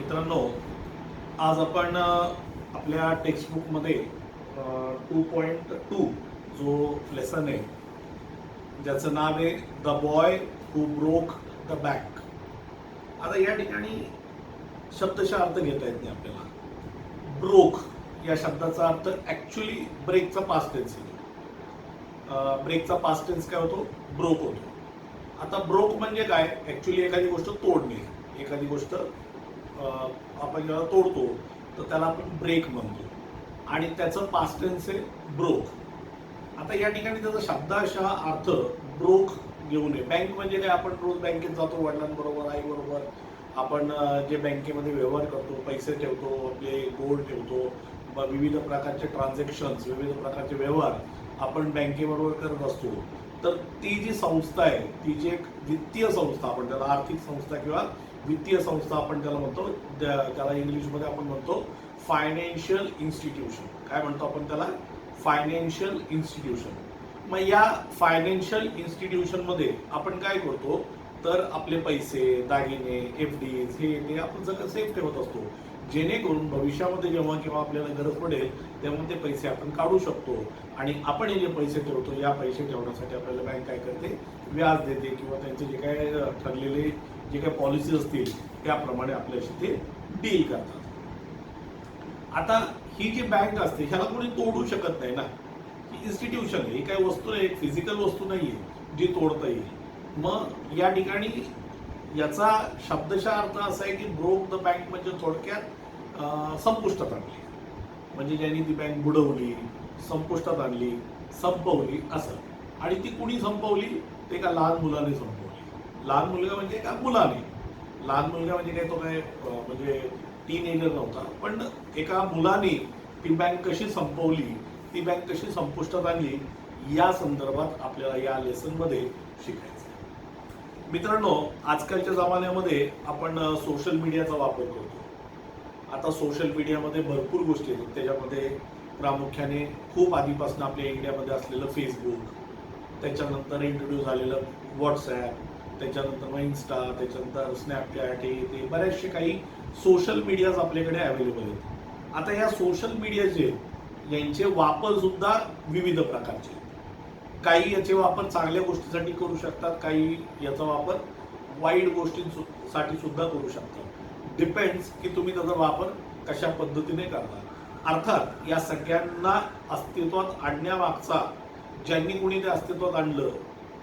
मित्रांनो, आज आपण आपल्या टेक्स्टबुकमध्ये 2.2 जो लेसन आहे ज्याचं नाव आहे the boy who broke the bank. आता या ठिकाणी शब्दशः अर्थ घेता येत नाही आपल्याला. ब्रोक या शब्दाचा अर्थ ॲक्च्युली ब्रेकचा पास्ट टेन्स आहे. ब्रेकचा पास्ट टेन्स काय होतो? ब्रोक होतो. आता ब्रोक म्हणजे काय? ॲक्च्युली एखादी गोष्ट तोडणे. एखादी गोष्ट आपण जेव्हा तोडतो तर त्याला आपण ब्रेक म्हणतो आणि त्याचं पास्ट टेन्स आहे ब्रोक. आता या ठिकाणी त्याचा शब्दाशः अर्थ ब्रोक घेऊ नये. बँक म्हणजे काय? आपण रोज बँकेत जातो, वडिलांबरोबर आईबरोबर आपण जे बँकेमध्ये व्यवहार करतो, पैसे ठेवतो, आपले गोल्ड ठेवतो, विविध प्रकारचे ट्रान्झॅक्शन्स, विविध प्रकारचे व्यवहार आपण बँकेबरोबर करत असतो. तर ती जी संस्था आहे ती जी एक वित्तीय संस्था, आपण त्याला आर्थिक संस्था किंवा वित्तीय संस्था आपण त्याला म्हणतो. त्याला इंग्लिशमध्ये आपण म्हणतो फायनान्शियल इन्स्टिट्यूशन. काय म्हणतो आपण त्याला? Financial institution. मग या फायनान्शियल इन्स्टिट्यूशनमध्ये आपण काय करतो तर आपले पैसे, दागिने, FDs हे ते आपण सगळं सेफ ठेवत असतो, जेणेकरून भविष्यामध्ये जेव्हा किंवा आपल्याला गरज पडेल तेव्हा ते पैसे आपण काढू शकतो. आणि आपण हे जे पैसे ठेवतो या पैसे ठेवण्यासाठी आपल्याला बँक काय करते? व्याज देते किंवा त्यांचे जे काय ठरलेले जे काही पॉलिसी असतील त्याप्रमाणे आपल्याशी ते डील करतात. आता ही जी बँक असते ह्याला कोणी तोडू शकत नाही ना. ही इन्स्टिट्यूशन आहे, ही काही वस्तू नाही, एक फिजिकल वस्तू नाहीये जी तोडता येईल. मग या ठिकाणी याचा शब्दशः अर्थ असा आहे की ब्रोक द बँक म्हणजे थोडक्यात संपुष्टात आणली, म्हणजे ज्यांनी ती बँक बुडवली, संपुष्टात आणली, संपवली असं. आणि ती कुणी संपवली? ते का लहान मुलाने संपवली. लहान मुलगा म्हणजे का? मुलाने. लहान मुलगा म्हणजे काय? तो काय म्हणजे टीनएजर नव्हता, पण एका मुलाने ती बँक कशी संपवली, ती बँक कशी संपुष्टात आणली या संदर्भात आपल्याला या लेसनमध्ये शिकायचं. मित्रांनो, आजकालच्या जमान्यामध्ये आपण सोशल मीडियाचा वापर करतो. आता सोशल मीडियामध्ये भरपूर गोष्टी आहेत. त्याच्यामध्ये प्रामुख्याने खूप आधीपासून आपल्या इंडियामध्ये असलेलं फेसबुक, त्याच्यानंतर इंट्रोड्यूस झालेलं व्हॉट्सॲप, त्याच्यानंतर मग इन्स्टा, त्याच्यानंतर स्नॅपचॅट, हे ते बरेचसे काही सोशल मीडियाज आपल्याकडे अवेलेबल आहेत. आता या सोशल मीडियाचे यांचे वापर सुद्धा विविध प्रकारचे. काही याचे वापर चांगल्या गोष्टीसाठी करू शकतात, काही याचा वापर वाईट गोष्टींसाठी सुद्धा करू शकतात. डिपेंड्स की तुम्ही त्याचा वापर कशा पद्धतीने करता. अर्थात या सगळ्यांना अस्तित्वात आणण्यामागचा ज्यांनी कोणी ते अस्तित्वात आणलं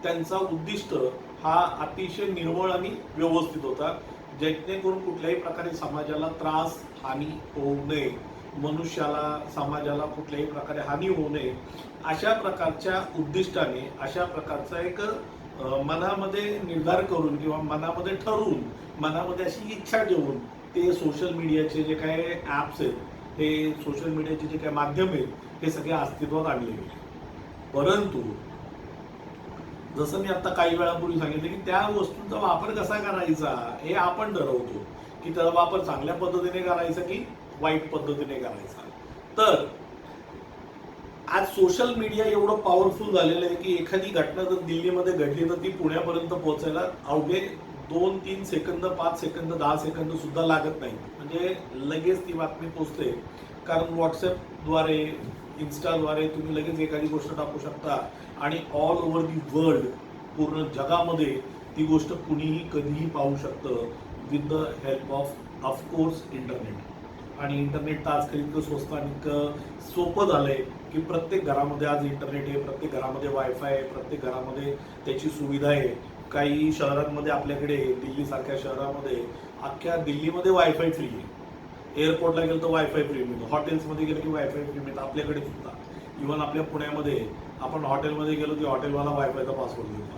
त्यांचा उद्दिष्ट हा अतिशय निर्मळ आणि व्यवस्थित होता, जेणेकरून कुठल्याही प्रकारे समाजाला त्रास, हानी होऊ नये, मनुष्याला, समाजाला कुठल्याही प्रकारे हानी होऊ नये अशा प्रकारच्या उद्दिष्टाने, अशा प्रकारचा एक मनामध्ये निर्धार करून किंवा मनामध्ये ठरवून, मनामध्ये अशी इच्छा ठेवून ते सोशल मीडियाचे जे काय ॲप्स आहेत, हे सोशल मीडियाचे जे काय माध्यम आहेत हे सगळे अस्तित्वात आणले गेले. परंतु जसं मी आता काही वेळापूर्वी सांगितलं की त्या वस्तूंचा वापर कसा करायचा हे आपण ठरवतो, की त्याचा वापर चांगल्या पद्धतीने करायचा की वाईट पद्धतीने करायचा. तर आज सोशल मीडिया एवढं पॉवरफुल झालेलं आहे की एखादी घटना जर दिल्लीमध्ये घडली तर ती पुण्यापर्यंत पोहोचायला अवघे 2-3 सेकंद, 5 सेकंद, 10 सेकंद सुद्धा लागत नाही. म्हणजे लगेच ती बातमी पोहोचते. कारण व्हॉट्सॲपद्वारे, इन्स्टाद्वारे तुम्ही लगेच एखादी गोष्ट टाकू शकता आणि ऑल ओव्हर दी वर्ल्ड, पूर्ण जगामध्ये ती गोष्ट कुणीही कधीही पाहू शकतं with the help of of course internet. आणि इंटरनेट तर आजकाल इतकं स्वस्त आणि इतकं सोपं झालं आहे की प्रत्येक घरामध्ये आज इंटरनेट आहे, प्रत्येक घरामध्ये वायफाय आहे, प्रत्येक घरामध्ये त्याची सुविधा आहे. काही शहरांमध्ये आपल्याकडे दिल्लीसारख्या शहरामध्ये अख्ख्या दिल्लीमध्ये वायफाय फ्री आहे. एअरपोर्टला गेलं तर वायफाय फ्री मिळतो, हॉटेल्समध्ये गेलं की वायफाय फ्री मिळतं. आपल्याकडे सुद्धा इव्हन आपल्या पुण्यामध्ये आपण हॉटेलमध्ये गेलो की हॉटेलवाला वायफायचा पासवर्ड देतो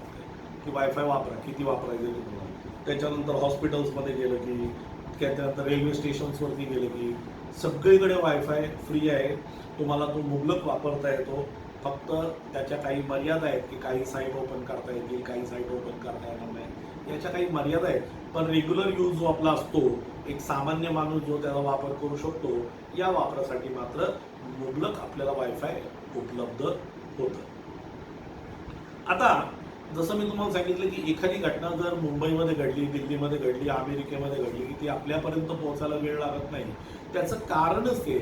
की वायफाय वापरा, किती वापरायचं तुम्हाला. त्याच्यानंतर हॉस्पिटल्समध्ये गेलं की, त्याच्यानंतर रेल्वे स्टेशन्सवरती गेलं की सगळीकडे वायफाय फ्री आहे. तुम्हाला तो मुबलक वापरता येतो. फक्त त्याच्या काही मर्यादा आहेत की काही साईट ओपन करता येतील, काही साईट ओपन करता येणार नाही, याच्या काही मर्यादा आहेत. पण रेग्युलर यूज जो आपला असतो, एक सामान्य माणूस जो त्याचा वापर करू शकतो, या वापरासाठी मात्र मुबलक आपल्याला वायफाय उपलब्ध होतं. आता जसं मी तुम्हाला सांगितलं की एखादी घटना जर मुंबईमध्ये घडली, दिल्लीमध्ये घडली, अमेरिकेमध्ये घडली की ती आपल्यापर्यंत पोहोचायला वेळ लागत नाही. त्याचं कारणच ते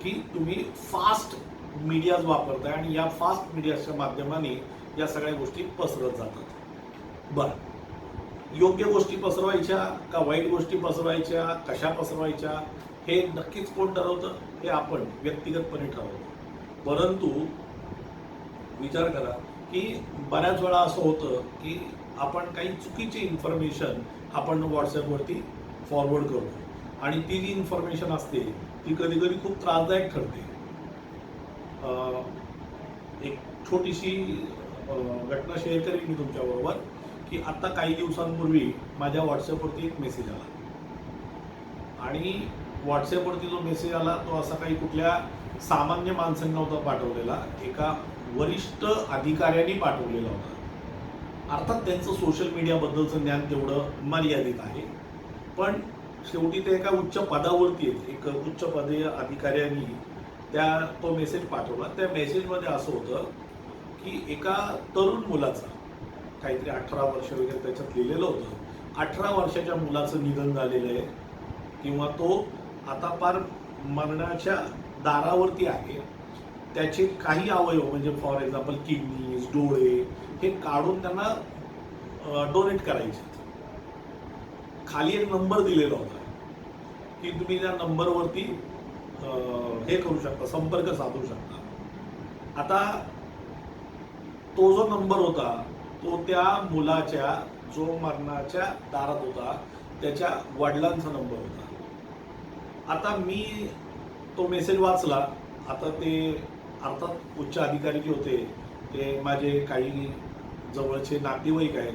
की तुम्ही फास्ट मीडियाज वापरताय आणि या फास्ट मीडियाच्या माध्यमाने या सगळ्या गोष्टी पसरत जातात. बरं, योग्य गोष्टी पसरवायच्या का वाईट गोष्टी पसरवायच्या, कशा पसरवायच्या, हे नक्कीच कोण ठरवतं? हे आपण व्यक्तिगतपणे ठरवतो. परंतु विचार करा की बऱ्याच वेळा असं होतं की आपण काही चुकीची इन्फॉर्मेशन आपण व्हॉट्सॲपवरती फॉरवर्ड करतो आणि ती जी इन्फॉर्मेशन असते ती कधी कधी खूप त्रासदायक ठरते. एक छोटीशी घटना शेअर करेन मी तुमच्याबरोबर की आता काही दिवसांपूर्वी माझ्या व्हॉट्सॲपवरती एक मेसेज आला आणि व्हॉट्सॲपवरती जो मेसेज आला तो असा काही कुठल्या सामान्य माणसांनी नव्हता पाठवलेला, एका वरिष्ठ अधिकाऱ्यांनी पाठवलेला होता. अर्थात त्यांचं सोशल मीडियाबद्दलचं ज्ञान तेवढं मर्यादित आहे, पण शेवटी ते एका उच्च पदावरती आहेत, एक उच्च पदीय अधिकाऱ्यांनी तो मेसेज पाठवला. त्या मेसेजमध्ये असं होतं की एका तरुण मुलाचा, काहीतरी 18 वर्ष वगैरे त्याच्यात लिहिलेलं होतं, 18 वर्षाच्या मुलाचं निधन झालेलं आहे किंवा तो आता फार मरणाच्या दारावरती आहे. त्याचे काही अवयव म्हणजे फॉर एक्झाम्पल किडनीज, डोळे हे काढून त्यांना डोनेट करायचे. खाली एक नंबर दिलेला होता की तुम्ही त्या नंबरवरती हे करू शकता, संपर्क साधू शकता. आता तो जो नंबर होता तो त्या मुलाच्या जो मरणाच्या दारात होता त्याच्या वडिलांचा नंबर होता. आता मी तो मेसेज वाचला. आता ते अर्थात उच्च अधिकारी जे होते ते माझे काही जवळचे नातेवाईक आहेत.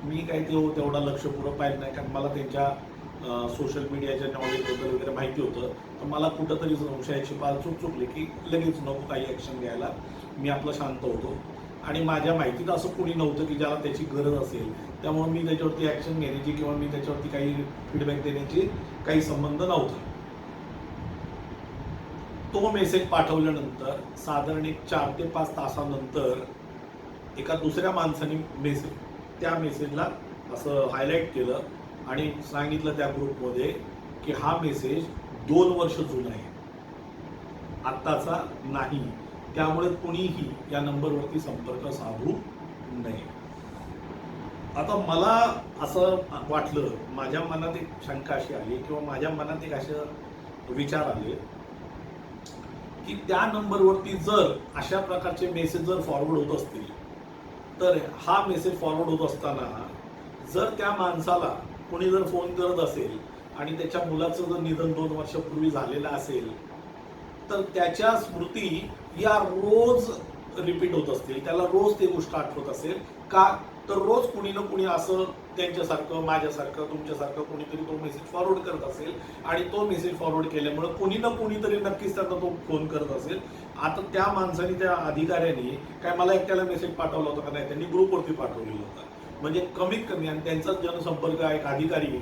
मी काही तेवढा लक्षपूर्वक पाहिलं नाही, कारण मला त्यांच्या सोशल मीडियाच्या नॉलेजबद्दल वगैरे माहिती होतं. तर मला कुठंतरी संशयाची पाल चुकली की लगेच नको काही ॲक्शन घ्यायला, मी आपलं शांत होतो. आणि माझ्या माहितीत असं कोणी नव्हतं की ज्याला त्याची गरज असेल, त्यामुळे मी त्याच्यावरती ॲक्शन घेण्याची किंवा मी त्याच्यावरती काही फीडबॅक देण्याची काही संबंध नव्हता. तो मेसेज पाठवल्यानंतर साधारण एक 4 ते 5 तासानंतर एका दुसऱ्या माणसाने त्या मेसेजला असं हायलाईट केलं आणि सांगितलं त्या ग्रुपमध्ये की हा मेसेज 2 वर्ष जुना आहे, आत्ताचा नाही, त्यामुळे कुणीही या नंबरवरती संपर्क साधू नये. आता मला असं वाटलं, माझ्या मनात एक शंका अशी आली किंवा माझ्या मनात एक असे विचार आले की त्या नंबरवरती जर अशा प्रकारचे मेसेज जर फॉरवर्ड होत असतील तर हा मेसेज फॉरवर्ड होत असताना जर त्या माणसाला कोणी जर फोन करत असेल आणि त्याच्या मुलाचं जर निधन 2 वर्षापूर्वी झालेलं असेल तर त्याच्या स्मृती या रोज रिपीट होत असतील, त्याला रोज ती गोष्ट आठवत असेल का, तर रोज कुणी ना कुणी असं त्यांच्यासारखं, माझ्यासारखं, तुमच्यासारखं कोणीतरी तो मेसेज फॉरवर्ड करत असेल आणि तो मेसेज फॉरवर्ड केल्यामुळे कुणी ना कुणीतरी नक्कीच त्यांना तो फोन करत असेल. आता त्या माणसाने, त्या अधिकाऱ्यांनी काय मला एकट्याला मेसेज पाठवला होता का? नाही, त्यांनी ग्रुपवरती पाठवलेला होता. म्हणजे कमीत कमी, आणि त्यांचा जनसंपर्क एक अधिकारी,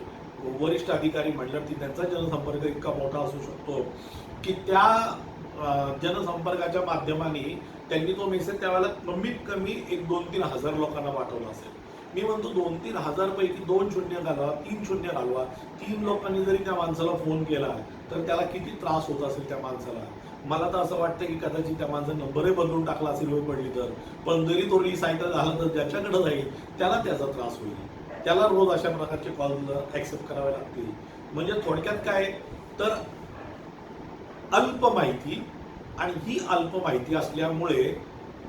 वरिष्ठ अधिकारी म्हटल्यावरती त्यांचा जनसंपर्क इतका मोठा असू शकतो की त्या जनसंपर्काच्या माध्यमाने त्यांनी तो मेसेज त्यावेळेला कमीत कमी एक 2-3 हजार लोकांना पाठवला असेल. मी म्हणतो 2-3 हजार पैकी 2 शून्य घालवा, 3 शून्य घालवा, 3 लोकांनी जरी त्या माणसाला फोन केला तर त्याला किती त्रास होत असेल त्या माणसाला. मला तर असं वाटतं की कदाचित त्या माणसाने नंबरही बदलून टाकला असेल वेळ पडली तर, पण जरी तो रिसायकल झाला तर ज्याच्याकडे जाईल त्याला त्याचा त्रास होईल, त्याला रोज अशा प्रकारचे कॉल ऍक्सेप्ट करावे लागतील. म्हणजे थोडक्यात काय तर अल्प माहिती, आणि ही अल्प माहिती असल्यामुळे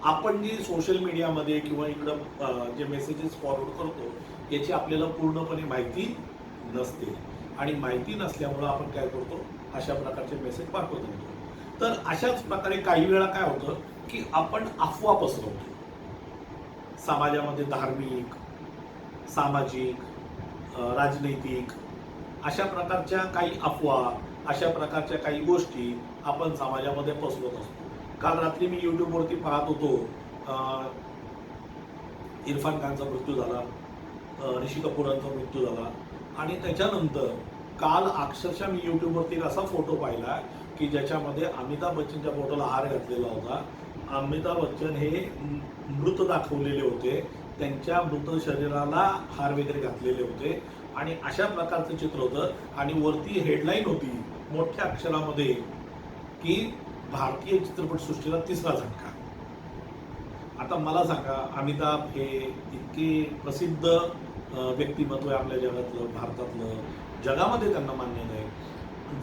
आपण जी सोशल मीडियामध्ये किंवा इकडं जे मेसेजेस फॉरवर्ड करतो याची आपल्याला पूर्णपणे माहिती नसते, आणि माहिती नसल्यामुळं आपण काय करतो, अशा प्रकारचे मेसेज पाठवत होतो. तर अशाच प्रकारे काही वेळा काय होतं की आपण अफवा पसरवतो समाजामध्ये. धार्मिक, सामाजिक, राजनैतिक अशा प्रकारच्या काही अफवा, अशा प्रकारच्या काही गोष्टी आपण समाजामध्ये पसरवत असतो. काल रात्री मी यूट्यूबवरती पाहत होतो, इरफान खानचा मृत्यू झाला, ऋषी कपूरांचा मृत्यू झाला, आणि त्याच्यानंतर काल अक्षरशः मी यूट्यूबवरती एक असा फोटो पाहिला की ज्याच्यामध्ये अमिताभ बच्चनच्या फोटोला हार घातलेला होता. अमिताभ बच्चन हे मृत दाखवलेले होते त्यांच्या मृत शरीराला हार वगैरे घातलेले होते आणि अशा प्रकारचं चित्र होतं. आणि वरती हेडलाईन होती मोठ्या अक्षरामध्ये की भारतीय चित्रपटसृष्टीला तिसरा झटका. आता मला सांगा, अमिताभ हे इतके प्रसिद्ध व्यक्तिमत्व आहे आपल्या जगातलं, भारतातलं, जगामध्ये त्यांना मान्य नाही.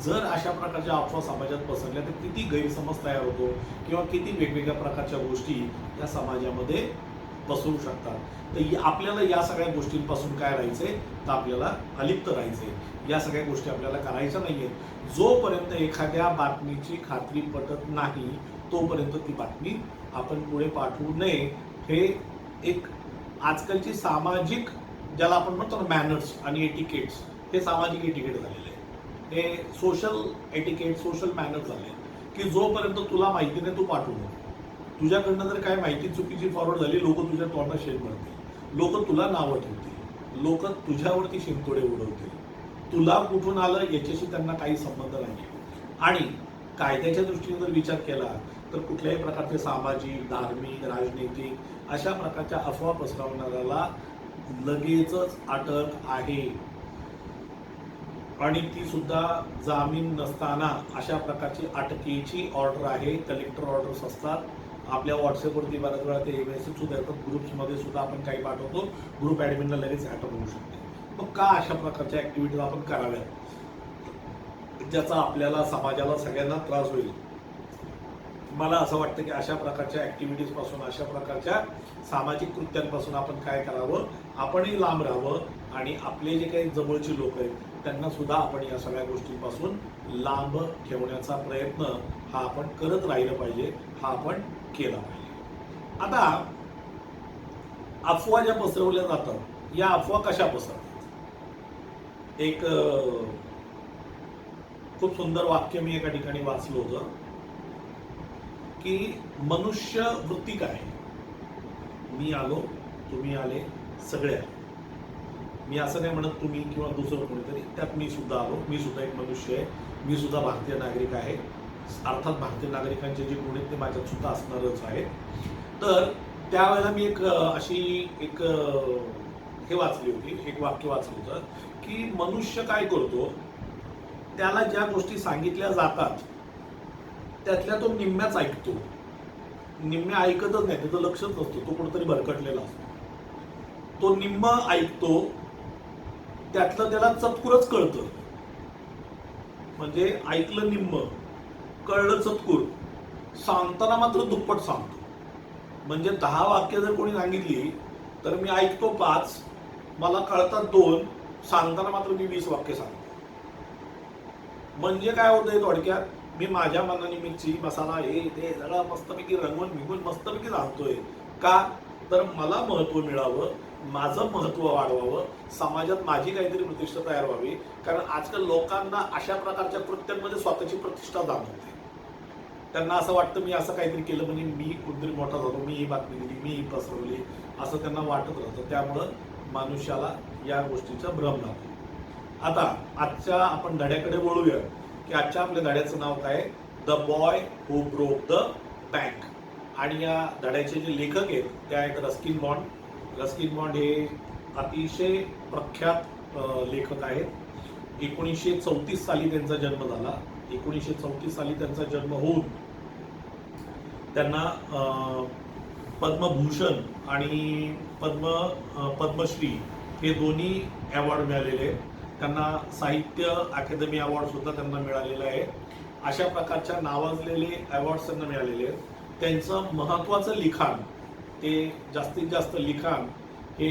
जर अशा प्रकारच्या अफवा समाजात पसरल्या तर किती गैरसमज तयार होतो किंवा किती वेगवेगळ्या प्रकारच्या गोष्टी या समाजामध्ये पसरू शकतात. तर आपल्याला या सगळ्या गोष्टींपासून काय राहायचंय, तर आपल्याला अलिप्त राहायचंय. या सगळ्या गोष्टी आपल्याला करायच्या नाहीयेत. जोपर्यंत एखाद्या बातमीची खात्री पटत नाही तोपर्यंत ती बातमी आपण पुढे पाठवू नये. हे एक आजकालची सामाजिक, ज्याला आपण म्हणतो ना मॅनर्स आणि एटिकेट्स, हे सामाजिक एटिकेट झालेले आहे. हे सोशल एटिकेट, सोशल मॅनर्स झाले की जोपर्यंत तुला माहिती नाही तू पाठवू नको. तुझ्याकडनं जर काय माहिती चुकीची फॉरवर्ड झाली, लोक तुझ्या तोंडात शेण म्हणतील, लोक तुला नावं ठेवतील, लोक तुझ्यावरती शिंतोडे उडवतील. तुला कुठून आलं याच्याशी त्यांना काही संबंध नाही. आणि कायद्याच्या दृष्टीने जर विचार केला तर कुठल्याही प्रकारचे सामाजिक, धार्मिक, राजनैतिक अशा प्रकारच्या अफवा पसरवणाऱ्याला लगेचच अटक आहे. आणि ती सुद्धा जामीन नसताना अशा प्रकारची अटकेची ऑर्डर आहे. कलेक्टर ऑर्डर्स असतात. आपल्या व्हॉट्सअपवरती बऱ्याच वेळा ते मेसेज सुद्धा येतात. ग्रुप्समध्ये सुद्धा आपण काही पाठवतो, ग्रुप ॲडमिनला लगेच अटक होऊ शकते. मग का अशा प्रकारच्या ॲक्टिव्हिटीज आपण कराव्यात ज्याचा आपल्याला, समाजाला, सगळ्यांना त्रास होईल? मला असं वाटतं की अशा प्रकारच्या ॲक्टिव्हिटीज पासून, अशा प्रकारच्या सामाजिक कृत्यांपासून आपण काय करावं, आपणही लांब राहावं आणि आपले जे काही जवळचे लोक आहेत त्यांना सुद्धा आपण या सगळ्या गोष्टींपासून लांब ठेवण्याचा प्रयत्न हा आपण करत राहिलं पाहिजे, हा आपण केला पाहिजे. आता अफवा ज्या पसरवल्या जातात, या अफवा कशा पसरतात? एक खूप सुंदर वाक्य मी एका ठिकाणी वाचलं होतं की मनुष्य वृत्ती काय, मी आलो, तुम्ही आले, सगळे आले. मी असं नाही म्हणत तुम्ही किंवा दुसरं कोणीतरी, त्यात मी सुद्धा आलो, मी सुद्धा एक मनुष्य आहे, मी सुद्धा भारतीय नागरिक आहे. अर्थात भारतीय नागरिकांचे जे गुण आहेत ते माझ्यात सुद्धा असणारच आहेत. तर त्यावेळेला मी एक हे वाचली होती, एक वाक्य वाचलं होतं की मनुष्य काय करतो, त्याला ज्या गोष्टी सांगितल्या जातात त्यातल्या तो निम्म्याच ऐकतो, निम्म्या ऐकतच नाही, त्याचं लक्षच नसतो, तो कुठेतरी भरकटलेला असतो. तो निम्म ऐकतो, त्यातलं त्याला चतकुरच कळतं. म्हणजे ऐकलं निम्म, कळलं चतकुर, सांगताना मात्र दुप्पट सांगतो. म्हणजे 10 वाक्य जर कोणी सांगितली तर मी ऐकतो 5, मला कळतात 2, सांगताना मात्र मी 20 वाक्य सांगतो. म्हणजे काय होतंय थोडक्यात, मी माझ्या मनाने मिरची, मसाला, हे ते सगळं मस्तपैकी रंगवून निघून मस्तपैकी सांगतोय. का तर मला महत्व मिळावं, माझं महत्व वाढवावं, समाजात माझी काहीतरी प्रतिष्ठा तयार व्हावी. कारण आजकाल लोकांना अशा प्रकारच्या कृत्यांमध्ये स्वतःची प्रतिष्ठा जाणवते. त्यांना असं वाटतं मी असं काहीतरी केलं म्हणजे मी कुठेतरी मोठा झालो, मी ही बातमी दिली, मी ही पसरवली, असं त्यांना वाटत राहतं. त्यामुळं मनुष्याला या गोष्टीचा भ्रम लागतो. आता आजच्या आपण धड्याकडे वळूया की आजच्या आपल्या धड्याचं नाव काय, the boy who broke the bank. आणि या धड्याचे जे लेखक आहेत ते आहेत रस्किन बॉन्ड. रस्किन बॉन्ड हे अतिशय प्रख्यात लेखक आहेत. 1934 साली त्यांचा जन्म झाला. 1934 साली त्यांचा जन्म होऊन त्यांना पद्मभूषण आणि पद्मश्री हे दोन्ही अवॉर्ड मिळालेले आहेत. त्यांना साहित्य अकादमी अवॉर्ड सुद्धा त्यांना मिळालेला आहे. अशा प्रकारच्या नावाजलेले अवॉर्ड्स त्यांना मिळालेले आहेत. त्यांचं महत्त्वाचं लिखाण, ते जास्तीत जास्त लिखाण हे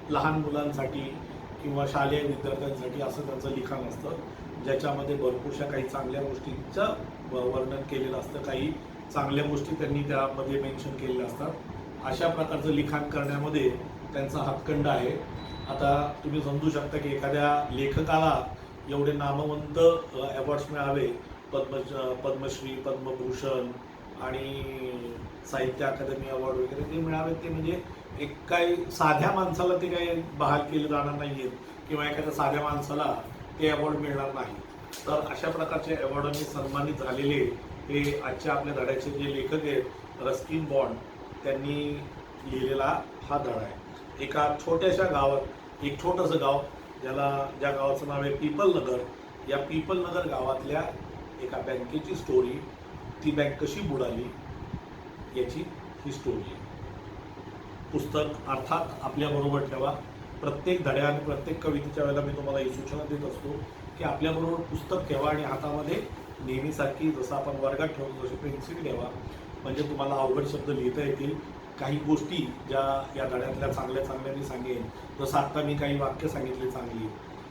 लहान मुलांसाठी किंवा शालेय विद्यार्थ्यांसाठी असं त्यांचं लिखाण असतं, ज्याच्यामध्ये भरपूरशा काही चांगल्या गोष्टींचं वर्णन केलेलं असतं, काही चांगल्या गोष्टी त्यांनी त्यामध्ये मेन्शन केलेल्या असतात. अशा प्रकारचं लिखाण करण्यामध्ये त्यांचा हातखंडा आहे. आता तुम्ही समजू शकता की एखाद्या लेखकाला एवढे नामवंत अवॉर्ड्स मिळावे, पद्मश्री, पद्मभूषण आणि साहित्य अकादमी अवॉर्ड वगैरे ते मिळावे, ते म्हणजे एक काही साध्या माणसाला ते काही बहाल केले जाणार नाहीये किंवा एखाद्या साध्या माणसाला ते अवॉर्ड मिळणार नाही. तर अशा प्रकारचे अवॉर्डांनी सन्मानित झालेले हे आजच्या आपल्या धड्याचे जे लेखक आहेत रस्किन बॉन्ड, त्यांनी लिहिलेला हा धडा आहे. एका छोट्याशा गावात, एक छोटंसं गाव ज्या गावाचं नाव आहे पीपल नगर, या पीपल नगर गावातल्या एका बँकेची स्टोरी, ती बँक कशी बुडाली याची ही स्टोरी आहे. पुस्तक अर्थात आपल्याबरोबर ठेवा. प्रत्येक धड्या आणि प्रत्येक कवितेच्या वेळेला मी तुम्हाला ही सूचना देत असतो की आपल्याबरोबर पुस्तक ठेवा आणि हातामध्ये नेहमीसारखी जसं आपण वर्गात ठेवतो तशी पेन्सिल ठेवा, म्हणजे तुम्हाला अवघड शब्द लिहिता येतील. काही गोष्टी ज्या या धड्यातल्या चांगल्या चांगल्या मी सांगेन, जसं आत्ता मी काही वाक्य सांगितली चांगली,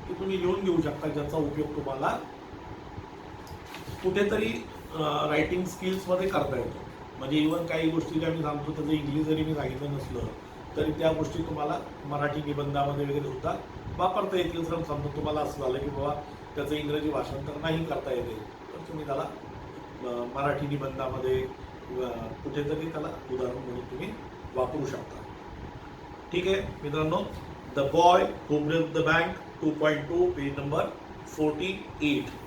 की तुम्ही लिहून घेऊ शकता, ज्याचा उपयोग तुम्हाला कुठेतरी रायटिंग स्किल्समध्ये करता येतो. म्हणजे इव्हन काही गोष्टी ज्या मी सांगतो त्याचं इंग्लिश जरी मी सांगितलं नसलं तरी त्या गोष्टी तुम्हाला मराठी निबंधामध्ये वगैरे सुद्धा वापरता येतील. जर समजा तुम्हाला असं झालं की बाबा त्याचं इंग्रजी भाषांतर नाही करता येते, तर तुम्ही त्याला मराठी निबंधामध्ये कुठेतरी त्याला उदाहरण म्हणून तुम्ही वापरू शकता. ठीक आहे मित्रांनो, the boy who break the bank 2.2 page number 48.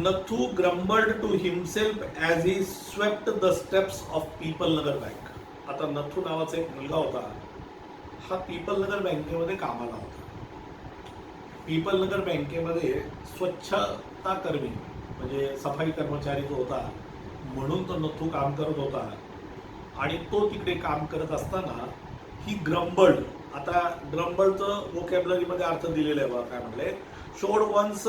Nathu grumbled to himself as he swept the steps of people Nagar bank. आता नथू नावाचा एक मुलगा होता, हा पीपल नगर बँकेमध्ये कामाला होता. पीपल नगर बँकेमध्ये स्वच्छता कर्मी म्हणजे सफाई कर्मचारी जो होता म्हणून तो नथू काम करत होता. आणि तो तिकडे काम करत असताना ही ग्रंबल्ड, आता ग्रंबल्डचं वोकॅब्युलरीमध्ये अर्थ दिलेला आहे बघा, काय म्हटलंय, शोड वन्स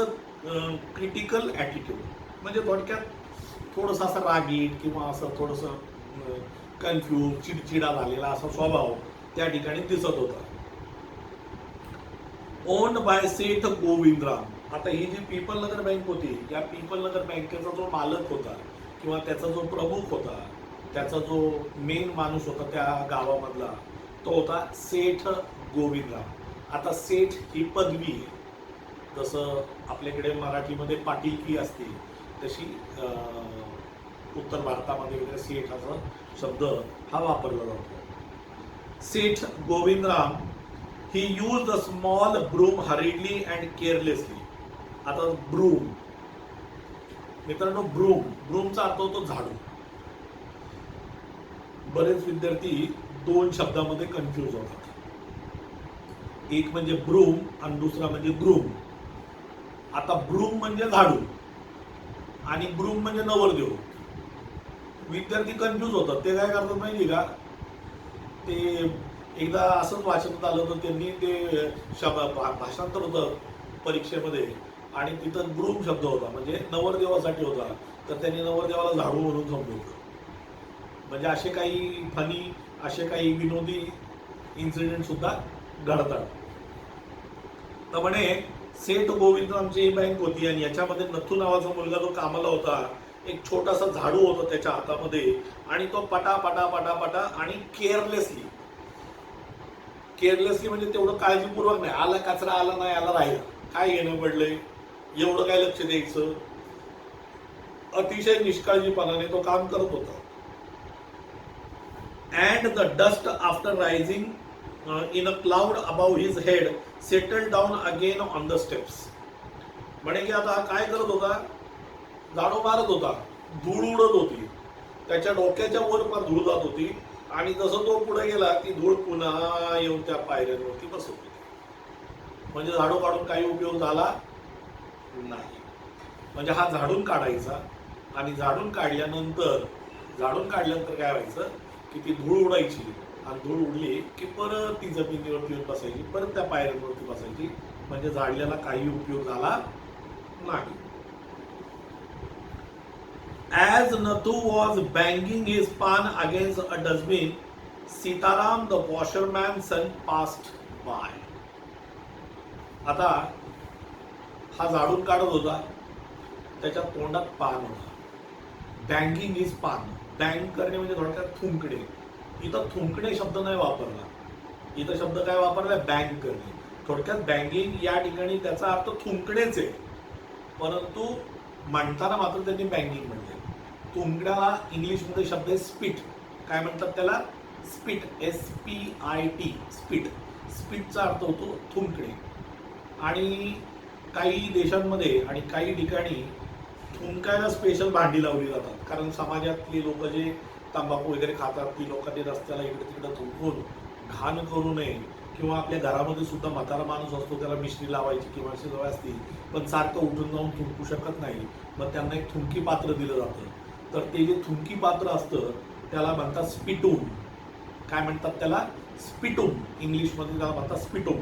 क्रिटिकल ॲटिट्यूड, म्हणजे थोडक्यात थोडंसं असं रागीट किंवा असं थोडंसं कन्फ्यूज, चिडचिडा झालेला असा स्वभाव त्या ठिकाणी दिसत होता. ओन्ड बाय सेठ गोविंदराम. आता ही जी पीपल नगर बँक होती, या पीपल नगर बँकेचा जो मालक होता किंवा त्याचा जो प्रमुख होता, त्याचा जो मेन माणूस होता त्या गावामधला, तो होता सेठ गोविंदराम. आता सेठ ही पदवी आहे, जसं आपल्याकडे मराठीमध्ये पाटीलकी असते तशी उत्तर भारतामध्ये वगैरे सेठाचा शब्द हा वापरला जातो. Seth Govindram he use the small broom hurriedly and carelessly. आता ब्रूम मित्रांनो, ब्रूमचा अर्थ होतो झाडू. बरेच विद्यार्थी दोन शब्दामध्ये कन्फ्यूज होतात, एक म्हणजे ब्रूम आणि दुसरा म्हणजे ग्रूम. आता ब्रूम म्हणजे झाडू आणि ब्रूम म्हणजे नवरदेव. विद्यार्थी कन्फ्यूज होतात. ते काय करतात माहिती का, ते एकदा असंच वाचनात आलं होतं, त्यांनी ते भाषांतर होतं परीक्षेमध्ये आणि तिथं ग्रूम शब्द होता म्हणजे नवरदेवासाठी होता, तर त्यांनी नवरदेवाला झाडू म्हणून समजवलं. म्हणजे असे काही फनी, असे काही विनोदी इन्सिडेंट सुद्धा घडतात. तर म्हणे सेठ गोविंदरामची ही बँक होती आणि याच्यामध्ये नथू नावाचा मुलगा जो कामाला होता, एक छोटासा झाडू होता त्याच्या हातामध्ये आणि तो पटा पटा पटा पटा आणि केअरलेसली म्हणजे तेवढं काळजीपूर्वक नाही, आला कचरा आला नाही आला राहिला, काय घेणं पडलंय एवढं काय लक्ष द्यायचं, अतिशय निष्काळजीपणाने तो काम करत होता. And the dust after rising in a cloud above his head settled down again on the steps. म्हणे की आता काय करत होता, झाडू मारत होता, धूळ उडत होती, त्याच्या डोक्याच्या वर फार धूळ जात होती आणि जसं तो पुढे गेला ती धूळ पुन्हा येऊन त्या पायऱ्यांवरती बसत होती. म्हणजे झाडू काढून काही उपयोग झाला नाही. म्हणजे हा झाडून काढायचा आणि झाडून काढल्यानंतर काय व्हायचं की ती धूळ उडायची आणि धूळ उडली की परत ती जमिनीवरती येऊन बसायची, परत त्या पायऱ्यांवरती बसायची. म्हणजे झाडल्याला काही उपयोग झाला नाही. As Nathu was banging his pan against a dustbin, Sitaram the washerman son passed by. आता हा झाडून काढत होता, त्याच्या तोंडात पान होता. बँगिंग हिज पान, बँग करणे म्हणजे थोडक्यात थुंकणे. इथं थुंकणे शब्द नाही वापरला, इथं शब्द काय वापरला, बँग करणे. थोडक्यात बँगिंग या ठिकाणी त्याचा अर्थ थुंकणेच आहे, परंतु म्हणताना मात्र त्यांनी बँगिंग म्हणले. थुंकण्याला इंग्लिशमध्ये शब्द आहे स्पिट. काय म्हणतात त्याला, स्पिट, SPIT, स्पिट. स्पिटचा अर्थ होतो थुंकणे. आणि काही देशांमध्ये आणि काही ठिकाणी थुंकायला स्पेशल भांडी लावली जातात, कारण समाजातली लोक जे तंबाखू वगैरे खातात ती लोकांनी रस्त्याला इकडे तिकडे थुंकून घाण करू नये, किंवा आपल्या घरामध्ये सुद्धा म्हातारा माणूस असतो त्याला मिश्री लावायची किंवा अशी सवय असती, पण सारखं उठून जाऊन थुंकू शकत नाही, मग त्यांना एक थुंकी पात्र दिलं जातं. तर ते जे थुंकी पात्र असतं त्याला म्हणतात स्पिटून. काय म्हणतात त्याला? स्पिटून. इंग्लिशमध्ये त्याला म्हणतात स्पिटून.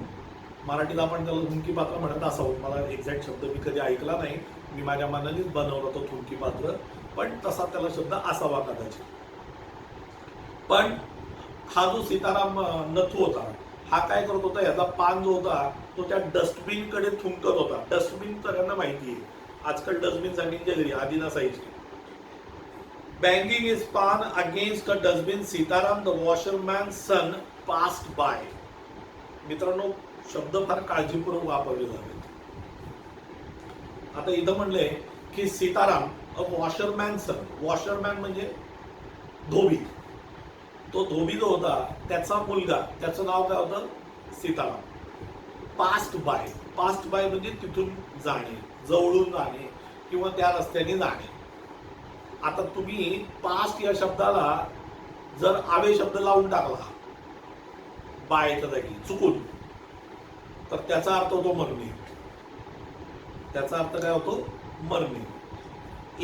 मराठीत आपण त्याला थुंकी पात्र म्हणत असावं. मला एक्झॅक्ट शब्द मी कधी ऐकला नाही, मी माझ्या मनानेच बनवला तो थुंकी पात्र, पण तसा त्याला शब्द असावा कदाचित. पण हा जो सीताराम नथू होता हा काय करत होता, याचा पान जो होता तो त्या डस्टबिन कडे थुंकत होता. डस्टबिन सगळ्यांना माहिती आहे, आजकाल डस्टबिन सगळ्यांच्या घरी, आधी नसायची. Banging is pan against a dustbin, Sitaram the washerman son passed by. मित्रांनो, शब्द फार काळजीपूर्वक वापरले जावेत. आता इथं म्हणलंय की सीताराम अ वॉशरमॅन सन. वॉशरमॅन म्हणजे धोबी. तो धोबी जो होता त्याचा मुलगा, त्याचं नाव काय होतं? Sitaram. Passed by. Passed by म्हणजे तिथून जाणे, जवळून जाणे किंवा त्या रस्त्याने जाणे. आता तुम्ही पास्ट या शब्दाला जर आवे शब्द लावून टाकला बायच्या जागी चुकून, तर त्याचा अर्थ होतो मरणे. त्याचा अर्थ काय होतो? मरणे.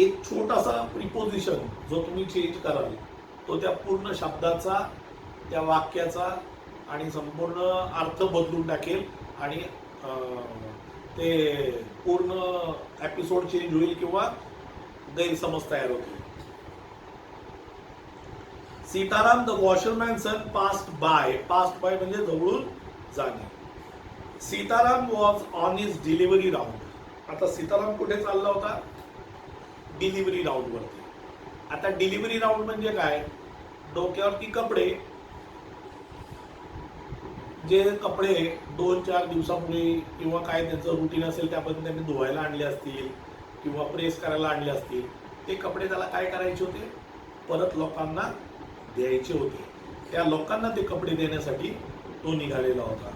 एक छोटासा प्रिपोजिशन जो तुम्ही चेंज कराल तो त्या पूर्ण शब्दाचा, त्या वाक्याचा आणि संपूर्ण अर्थ बदलून टाकेल आणि ते पूर्ण एपिसोड चेंज होईल किंवा गैरसमज तयार होतील. Sitaram the washerman son passed by. Passed by म्हणजे जवळून जाणे. Sitaram was on his delivery round. आता सीताराम कुठे चालला होता? डिलिव्हरी राऊंड वरती. आता डिलिव्हरी राऊंड म्हणजे काय? डोक्यावरती कपडे, जे कपडे 2-4 दिवसापूर्वी किंवा काय त्यांचं रुटीन असेल त्याबद्दल त्यांनी धुवायला आणले असतील किंवा प्रेस करायला आणले असतील, ते कपडे त्याला काय करायचे होते? परत लोकांना द्यायचे होते. त्या लोकांना ते कपडे देण्यासाठी तो निघालेला होता.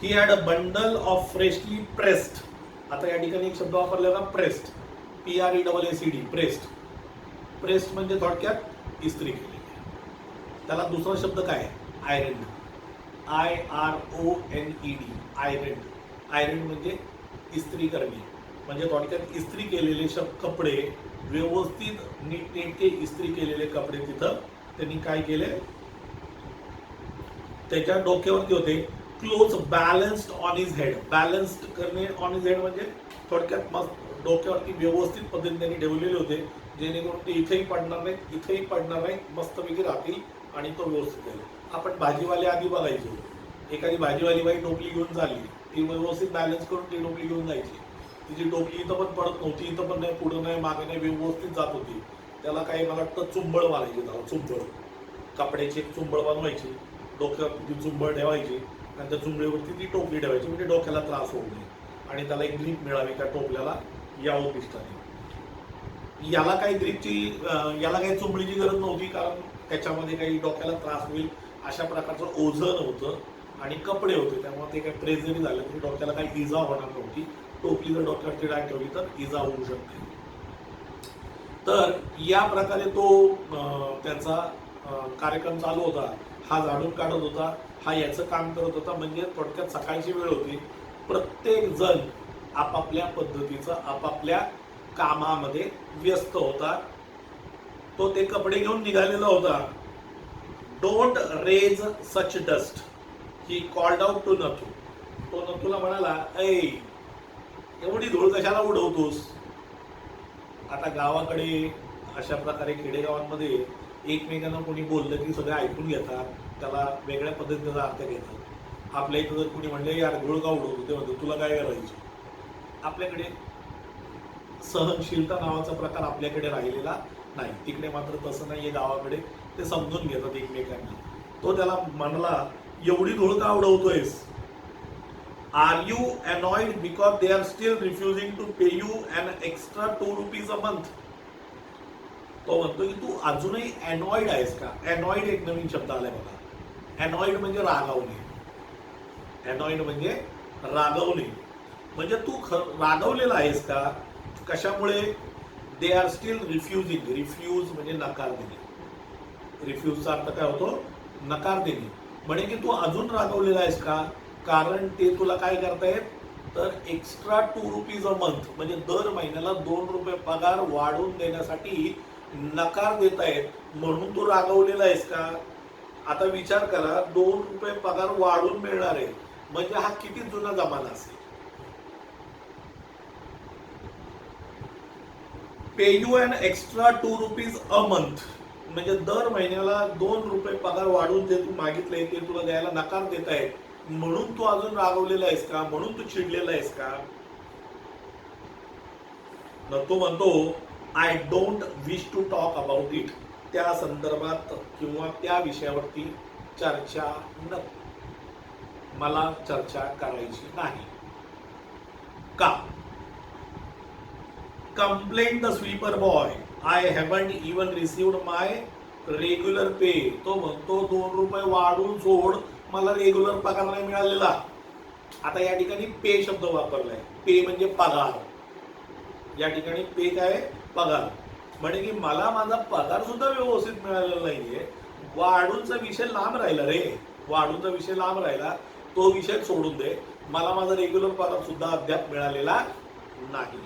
He had a bundle of freshly pressed. आता या ठिकाणी एक शब्द वापरला होता, प्रेस्ड. PRESSED. प्रेस्ड. प्रेस्ड म्हणजे थोडक्यात इस्त्री केलेली. त्याला दुसरा शब्द काय आहे? आयरन. IRONED. आयरन. आयरन म्हणजे इस्त्री करणे. म्हणजे थोडक्यात इस्त्री केलेले कपडे, व्यवस्थित नीटनेटके इस्त्री केलेले कपडे तिथं त्यांनी काय केले? त्याच्या डोक्यावरती होते. Close balanced on his head. Balanced करणे ऑन हिज हेड म्हणजे थोडक्यात मस्त डोक्यावरती व्यवस्थित पद्धतीने त्यांनी ठेवलेले होते, जेणेकरून ते इथेही पडणार नाही, इथेही पडणार नाही, मस्तपैकी राहतील आणि तो व्यवस्थित राहील. आपण भाजीवाले आधी बघायचो, एखादी भाजीवाली बाई टोपली घेऊन चालली, ती व्यवस्थित बॅलन्स करून ती टोपली घेऊन जायची. तिची टोपली इथं पण पडत नव्हती, इथं पण नाही, पुढं नाही, मागे नाही, व्यवस्थित जात होती. त्याला काही मला वाटतं चुंबळ मारायची. त्याला चुंबळ, कपड्याची एक चुंबळ बनवायची, डोक्यावरती ती चुंबळ ठेवायची आणि त्या चुंबळीवरती ती टोपली ठेवायची, म्हणजे डोक्याला त्रास होऊ नये आणि त्याला एक ग्रीप मिळावी त्या टोपल्याला या उद्दिष्टाने. याला काही ग्रीपची, याला काही चुंबळीची गरज नव्हती, कारण त्याच्यामध्ये काही डोक्याला त्रास होईल अशा प्रकारचं ओझं नव्हतं आणि कपडे होते, त्यामुळे ते काही प्रेस जरी झालं तरी डोक्याला काही इजा होणार नव्हती. टोपली जर डोक्यावरती डाग ठेवली तर इजा होऊ शकते. तर या प्रकारे तो त्याचा कार्यक्रम चालू होता. हा झाडून काढत होता, हा याचं काम करत होता. म्हणजे थोडक्यात सकाळची वेळ होती, प्रत्येक जण आपापल्या पद्धतीचा आपापल्या कामामध्ये व्यस्त होता. तो ते कपडे घेऊन निघालेला होता. Don't raise such dust, he called out to Nathu. तो नथूला म्हणाला, ऐ एवढी धूळ कशाला उडवतोस? आता गावाकडे अशा प्रकारे खेडेगावांमध्ये एकमेकांना कोणी बोललं की सगळे ऐकून घेतात, त्याला वेगळ्या पद्धतीचा अर्थ घेतात. आपल्या इथं जर कोणी म्हणलं यार धूळ का उडवतो, ते म्हणतो तुला काय करायचं. आपल्याकडे सहनशीलता नावाचा प्रकार आपल्याकडे राहिलेला नाही. तिकडे मात्र तसं नाहीये. गावाकडे ते समजून घेतात एकमेकांना. तो त्याला म्हणला, एवढी धूळ का उडवतोयस? Are you annoyed because they are still refusing to pay you an extra 2 rupees a month. तो म्हणतो की तू अजूनही अनॉइड आहेस का? अनॉइड एक नवीन शब्द आलाय बघा. अनॉइड म्हणजे रागावणे. अनॉइड म्हणजे रागवणे. म्हणजे तू रागवलेला आहेस का? कशामुळे? They are still refusing. Refuse म्हणजे नकार देणे. रिफ्यूजचा अर्थ काय होतो? नकार देणे. म्हणे की तू अजून रागवलेला आहेस का? कारण ते तुला काय करतायत, तर एक्स्ट्रा ₹2 अ मंथ म्हणजे दर महिन्याला ₹2 पगार वाढवून देण्यासाठी नकार देत आहेत, म्हणून तू रागवलेला आहेस का? आता विचार करा, ₹2 पगार वाढून मिळणार आहे म्हणजे हा किती जुना जमाना असेल. Pay you an extra ₹2 a month म्हणजे दर महिन्याला ₹2 पगार वाढवून जे तू मागितलंय ते तुला द्यायला नकार देत आहेत, म्हणून तू अजून रागवलेला आहेस का? म्हणून तू चिडलेला आहेस का? तो म्हणतो I don't wish to talk about it. त्या संदर्भात किंवा त्या विषयावरती चर्चा नको. मला चर्चा करायची नाही. का? Complaint the sweeper boy. I haven't even received my regular pay. तो म्हणतो ₹2 वाढून सोड, मला रेग्युलर पगार नाही मिळालेला. आता या ठिकाणी पे शब्द वापरलाय. पे म्हणजे पगार. या ठिकाणी पे काय? पगार. म्हणजे की मला माझा पगार सुद्धा व्यवस्थित मिळालेला नाहीये. वाढूनचा विषय लांब राहिला रे. वाढूनचा विषय लांब राहिला, तो विषय सोडून दे. मला माझा रेग्युलर पगार सुद्धा अद्याप मिळालेला नाही.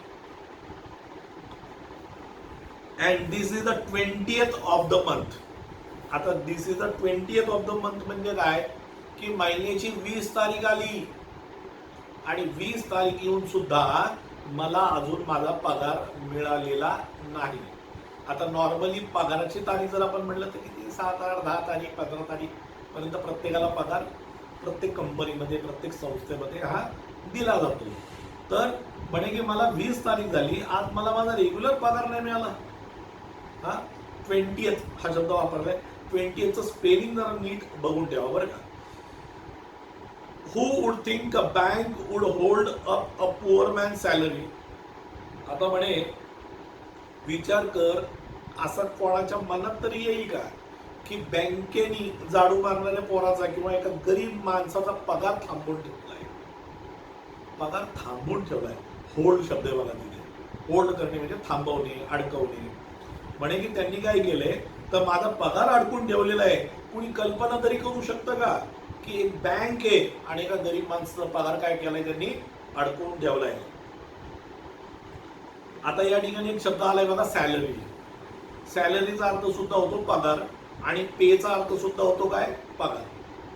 And this is the 20th of the month. आता this is the 20th of the month म्हणजे काय, की महिन्याची 20 तारीख आली आणि 20 तारीख येऊन सुद्धा मला अजून माझा पगार मिळालेला नाही. आता नॉर्मली पगाराची तारीख जर आपण म्हटलं तर किती, 7, 8, 10 तारीख, 15 तारीख पर्यंत प्रत्येकाला पगार प्रत्येक कंपनीमध्ये, प्रत्येक संस्थेमध्ये हा दिला जातो. तर म्हणे की मला 20 तारीख झाली, आज मला माझा रेग्युलर पगार नाही मिळाला. हा 20th हा शब्द वापरलाय. 20th स्पेलिंग जरा नीट बघून ठेवा बरं का. Who would think a bank would hold up a poor man's salary? आता म्हणे विचार कर, असं कोणाच्या मनात तरी येईल का की बँकेनी झाडू मारणाऱ्या पोराचा किंवा एका गरीब माणसाचा पगार थांबवून ठेवलाय. पगार थांबवून ठेवलाय. होल्ड शब्द आहे बघा तिथे. होल्ड करणे म्हणजे थांबवणे, अडकवणे. म्हणे की त्यांनी काय केलंय, तर माझा पगार अडकून ठेवलेला आहे. कुणी कल्पना तरी करू शकतं का की एक बँक आहे आणि एका गरीब माणसाचा पगार काय केलाय, त्यांनी अडकवून ठेवलाय. आता या ठिकाणी एक शब्द आलाय बघा, सॅलरी. सॅलरीचा अर्थ सुद्धा होतो पगार आणि पेचा अर्थ सुद्धा होतो काय, पगार.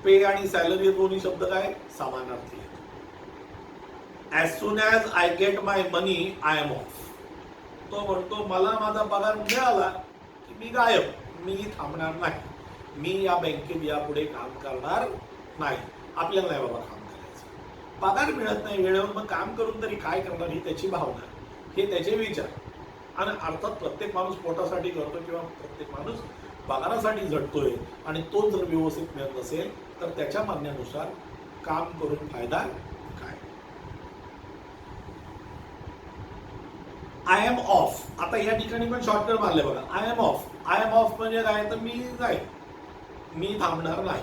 पे आणि सॅलरी दोन्ही शब्द काय, समानार्थी आहेत. As soon as I get my money I am off. तो म्हणतो मला माझा पगार मिळाला की मी गायब, मी थांबणार नाही, मी या बँकेत यापुढे काम करणार नाही. आपल्याला नाही बाबा काम करायचं, पगार मिळत नाही वेळेवर, मग काम करून तरी काय करणार, ही त्याची भावना, हे त्याचे विचार. आणि अर्थात प्रत्येक माणूस पोटासाठी करतो किंवा प्रत्येक माणूस पगारासाठी झटतोय आणि तो जर व्यवस्थित मिळत नसेल तर त्याच्या म्हणण्यानुसार काम करून फायदा काय. I am off. आता या ठिकाणी पण शॉर्टकट मारले बघा. I am off. I am off म्हणजे काय, तर मी जाईल, मी थांबणार नाही.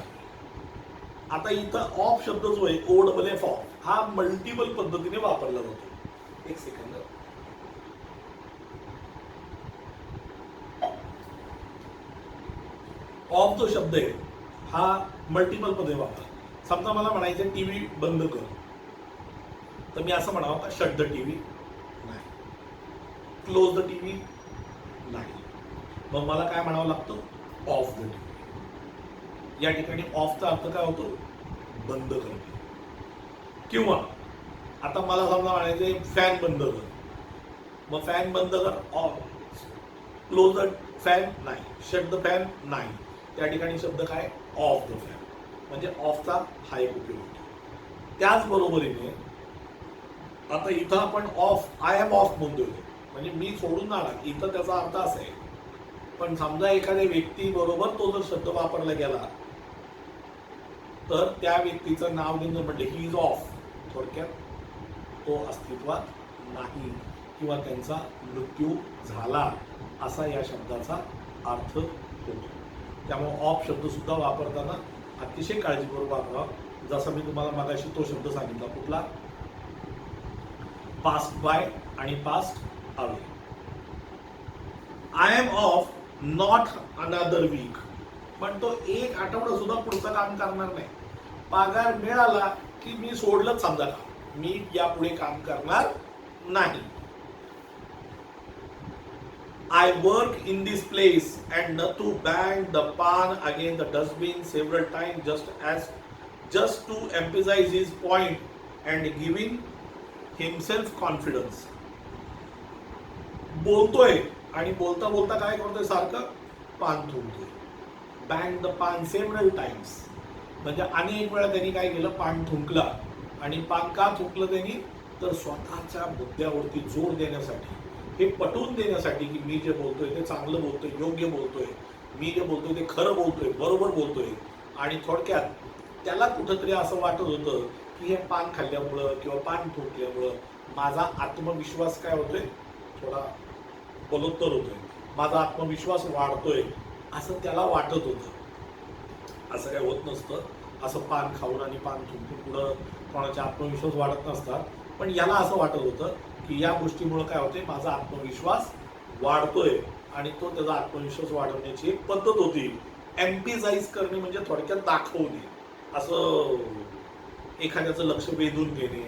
आता इथं ऑफ शब्द जो आहे, OFF, हा मल्टिपल पद्धतीने वापरला जातो. एक सेकंद. ऑफ जो शब्द आहे हा मल्टिपल पद्धतीने वापरला. समजा मला म्हणायचं टीव्ही बंद कर, तर मी असं म्हणावं का शट द टीव्ही? नाही. Close the TV? नाही. मग मला काय म्हणावं लागतं, ऑफ द टीव्ही. या ठिकाणी ऑफचा अर्थ काय होतो, बंद करणे. किंवा आता मला समजा म्हणायचं फॅन बंद कर, मग फॅन बंद कर, ऑफ. Close the fan? नाही. Shut the fan? नाही. त्या ठिकाणी शब्द काय, ऑफ द फॅन. म्हणजे ऑफचा हा एक उपयोग होतो. त्याचबरोबरीने आता इथं आपण ऑफ, आय एम ऑफ म्हणतोय म्हणजे मी सोडून जाणार, इथं त्याचा अर्थ असा आहे. पण समजा एखाद्या व्यक्ती बरोबर तो जर शब्द वापरला गेला तर त्या व्यक्तीचं नाव घेऊन म्हटलं ही इज ऑफ, थोडक्यात तो अस्तित्वात नाही किंवा त्यांचा मृत्यू झाला असा या शब्दाचा अर्थ होतो. त्यामुळे ऑफ शब्द सुद्धा वापरताना अतिशय काळजीपूर्वक वापरावा. जसं मी तुम्हाला मगाशी तो शब्द सांगितला, कुठला, पास्ट बाय आणि passed away. I am off not another week. पण तो एक आठवडा सुद्धा पुढचं काम करणार नाही. पगार मिळाला की मी सोडलंच समजा का, मी यापुढे काम करणार नाही. I work in this place and Nathu banged the pan against the dustbin several times just to emphasize his point and giving himself confidence. बोलतोय आणि बोलता बोलता काय करतोय, सारखं पान थुंकतोय. बँग द पान सेव्हरल टाइम्स म्हणजे अनेक वेळा त्यांनी काय केलं, पान थुंकला. आणि पान का थुंकलं त्यांनी, तर स्वतःच्या मुद्द्यावरती जोर देण्यासाठी, हे पटवून देण्यासाठी की मी जे बोलतोय ते चांगलं बोलतोय, योग्य बोलतोय, मी जे बोलतोय ते खरं बोलतोय, बरोबर बोलतोय. आणि थोडक्यात त्याला कुठंतरी असं वाटत होतं की हे पान खाल्ल्यामुळं किंवा पान थुंकल्यामुळं माझा आत्मविश्वास काय होतोय, थोडा बलोत्तर होतोय, माझा आत्मविश्वास वाढतोय, असं त्याला वाटत होतं. असं काय होत नसतं. असं पान खाऊन आणि पान थुंकून पुढं कोणाचा आत्मविश्वास वाढत नसतात. पण याला असं वाटत होतं की या गोष्टीमुळे काय होते, माझा आत्मविश्वास वाढतोय. आणि तो त्याचा आत्मविश्वास वाढवण्याची एक पद्धत होती. एम्पिसाइज करणे म्हणजे थोडक्यात दाखवणे. असं एखाद्याचं लक्ष वेधून घेणे,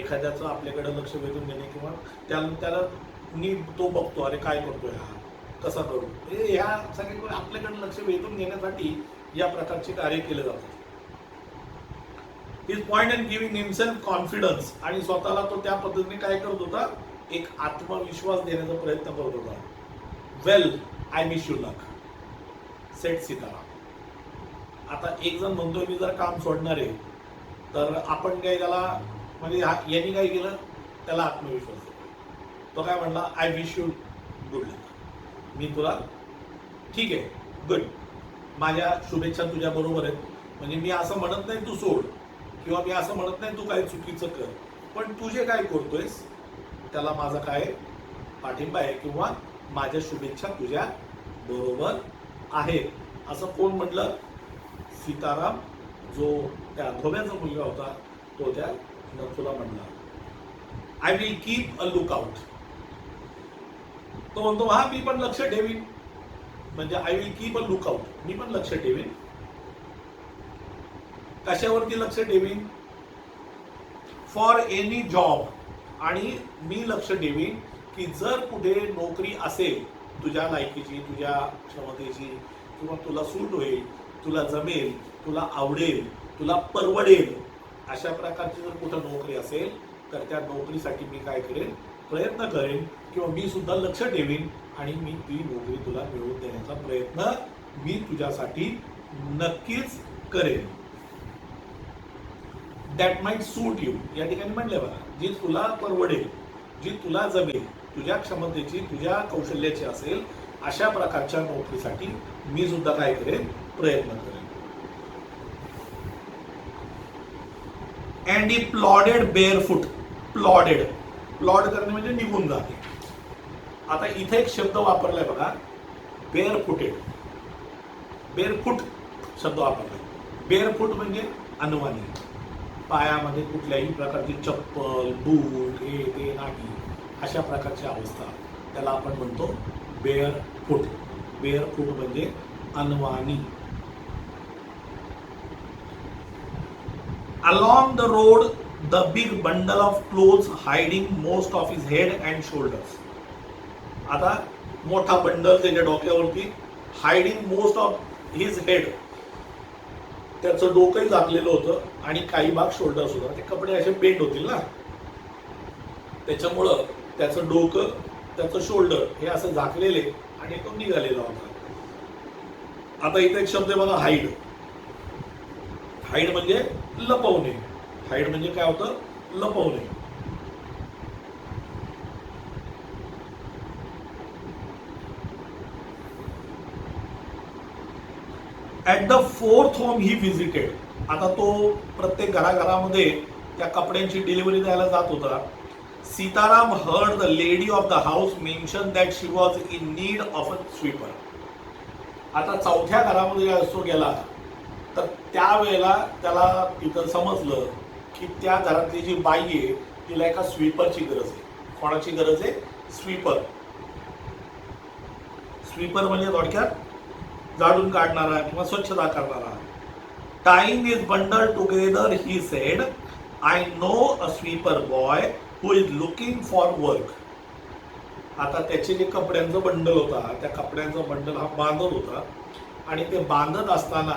एखाद्याचं आपल्याकडे लक्ष वेधून घेणे, किंवा त्याला नीट तो बघतो, अरे काय करतोय हा, कसा करू, ह्या सगळ्या आपल्याकडे लक्ष वेधून घेण्यासाठी या प्रकारचे कार्य केले जातात. His point and giving himself confidence. आणि स्वतःला तो त्या पद्धतीने काय करत होता, एक आत्मविश्वास देण्याचा प्रयत्न करत होता. Well, I wish you luck, Seth Sitaram. आता एक जण म्हणतोय मी जर काम सोडणार आहे, तर आपण काय त्याला म्हणजे यांनी काय केलं, त्याला आत्मविश्वास दिला. तो काय म्हणला, आय विश यू गुड लक, मी तुला ठीक आहे, गुड, माझ्या शुभेच्छा तुझ्या बरोबर आहेत. म्हणजे मी असं म्हणत नाही तू सोड, किंवा मी असं म्हणत नाही तू काय चुकीचं कर, पण तू जे काय करतोयस त्याला माझा काय पाठिंबा आहे, किंवा माझ्या शुभेच्छा तुझ्या बरोबर आहेत. असं कोण म्हटलं, सीताराम, जो त्या धोब्याचा मुलगा होता तो त्या नथूला म्हणला. I will keep a look out. तो म्हणतो हा मी पण लक्ष ठेवीन. म्हणजे I will keep a look out, मी पण लक्ष ठेवीन. कशावरती लक्ष ठेवीन, फॉर एनी जॉब. आणि मी लक्ष ठेवीन की जर कुठे नोकरी असेल तुझ्या लायकीची, तुझ्या क्षमतेची, किंवा तुला सूट होईल, तुला जमेल, तुला आवडेल, तुला परवडेल, अशा प्रकारची जर कुठं नोकरी असेल तर त्या नोकरीसाठी मी काय करेन, प्रयत्न करेन, किंवा मी सुद्धा लक्ष ठेवीन आणि मी ती नोकरी तुला मिळवून देण्याचा प्रयत्न मी तुझ्यासाठी नक्कीच करेन. That might suit you. या ठिकाणी म्हणले बघा, जी तुला परवडेल, जी तुला जमेल, तुझ्या क्षमतेची, तुझ्या कौशल्याची असेल, अशा प्रकारच्या नोकरीसाठी मी सुद्धा काय करेन, प्रयत्न करेन. And he plodded barefoot. Plodded, plod करणे म्हणजे निघून जाते. आता इथे एक शब्द वापरलाय बघा, बेअरफुटेड. बेअरफूट शब्द वापरलाय. बेअरफूट म्हणजे अनवाणी, पायामध्ये कुठल्याही प्रकारची चप्पल, बूट, हे ते नाही, अशा प्रकारची अवस्था, त्याला आपण म्हणतो बेअरफूट. बेअरफूट म्हणजे अनवाणी. Along the road, the big bundle of clothes hiding most of his head and shoulders. आता मोठा बंडल त्याच्या डोक्यावरती, hiding most of his head, त्याचं डोकंही झाकलेलं होतं आणि काही भाग शोल्डर सुद्धा. ते कपडे असे बेंड होतील ना, त्याच्यामुळं त्याचं डोकं, त्याचं शोल्डर हे असं झाकलेले आणि तो निघालेला होता. आता इथे एक शब्द आहे बघा, हाईड. हाईड म्हणजे लपवणे. हाईड म्हणजे काय होतं, लपवणे. At the fourth home he visited. आता तो प्रत्येक घराघरामध्ये त्या कपड्यांची डिलिव्हरी द्यायला जात होता. Sitaram heard the lady of the house mention that she was in need of a sweeper. आता चौथ्या घरामध्ये असतो गेला, तर त्यावेळेला त्याला तिथं समजलं की त्या घरातली जी बाई आहे तिला एका स्वीपरची गरज आहे. कोणाची गरज आहे, स्वीपर. स्वीपर म्हणजे थोडक्यात झाडून काढणारा किंवा स्वच्छता करणारा. Tying is bundle together he said. I know a sweeper boy who is looking for work. आता त्याचे जे कपड्यांचं बंडल होता, त्या कपड्यांचा बंडल हा बांधत होता आणि ते बांधत असताना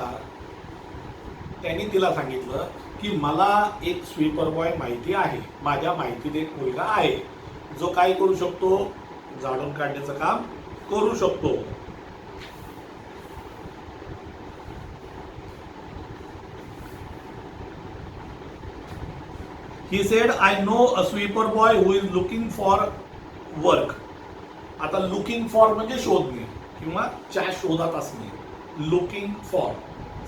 त्यांनी तिला सांगितलं की मला एक स्वीपर बॉय माहिती आहे, माझ्या माहितीत एक मुलगा आहे जो काय करू शकतो, झाडून काढण्याचं काम करू शकतो. He said I know a sweeper boy who is looking for work. आता लुकिंग फॉर म्हणजे शोधणे किंवा च्या शोधात असणे. लुकिंग फॉर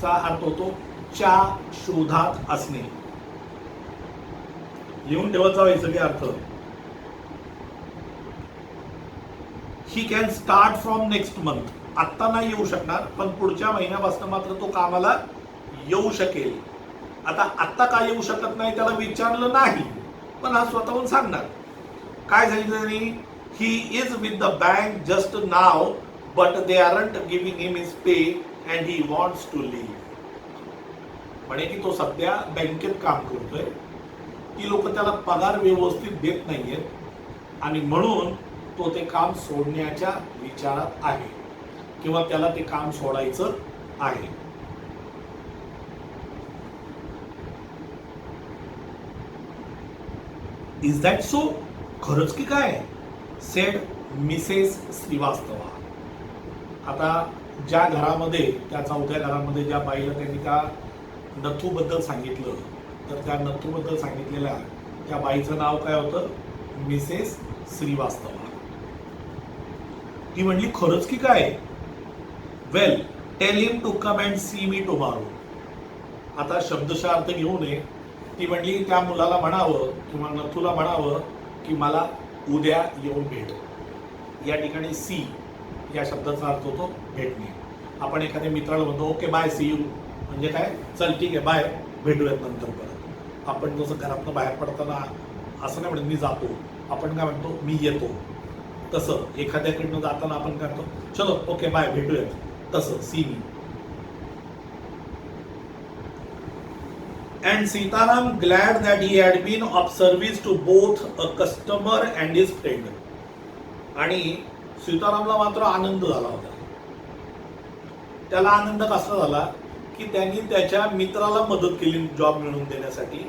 चा अर्थ होतो च्या शोधात असणे. लिहून ठेवत जावे सगळे अर्थ. He can start from next month. आत्ता नाही येऊ शकणार, पण पुढच्या महिन्यापासून मात्र तो कामाला येऊ शकेल. आता आत्ता का येऊ शकत नाही त्याला विचारलं नाही, पण हा स्वतःहून सांगणार. काय सांगितलं त्यांनी? He is with the bank just now but they aren't giving him his pay and he wants to leave. म्हणे की तो सध्या बँकेत काम करतोय, ती लोक त्याला पगार व्यवस्थित देत नाहीयेत आणि म्हणून तो ते काम सोडण्याच्या विचारात आहे किंवा त्याला ते काम सोडायचं आहे. Is that so? खरंच की काय? Sed Mrs Srivastava. आता ज्या घरामध्ये, त्या चौथ्या घरामध्ये ज्या बाईला त्यांनी त्या नथूबद्दल सांगितलं, तर त्या नथूबद्दल सांगितलेल्या त्या बाईचं नाव काय होतं? मिसेस श्रीवास्तवा. ती म्हणली खरंच की काय? Well tell him to come and see me tomorrow. आता शब्दशः अर्थ घेऊ नये. ती म्हणली त्या मुलाला म्हणावं किंवा नथूला म्हणावं की मला उद्या येऊन भेट. या ठिकाणी सी या शब्दाचा अर्थ होतो भेटणे. आपण एखाद्या मित्राला म्हणतो ओके बाय सी यू, म्हणजे काय? चल ठीक आहे बाय, भेटूयात नंतर परत. आपण जसं घरातनं बाहेर पडताना असं नाही म्हणत मी जातो, आपण काय म्हणतो मी येतो. तसं एखाद्याकडनं जाताना आपण काय म्हणतो चलो ओके बाय भेटूयात, तसं see me. And Sitaram glad that he had been of service to both a customer and his friend. आणि सीतारामला मात्र आनंद झाला होता. त्याला आनंद कसा झाला की त्यांनी त्याच्या मित्राला मदत केली जॉब मिळवून देण्यासाठी.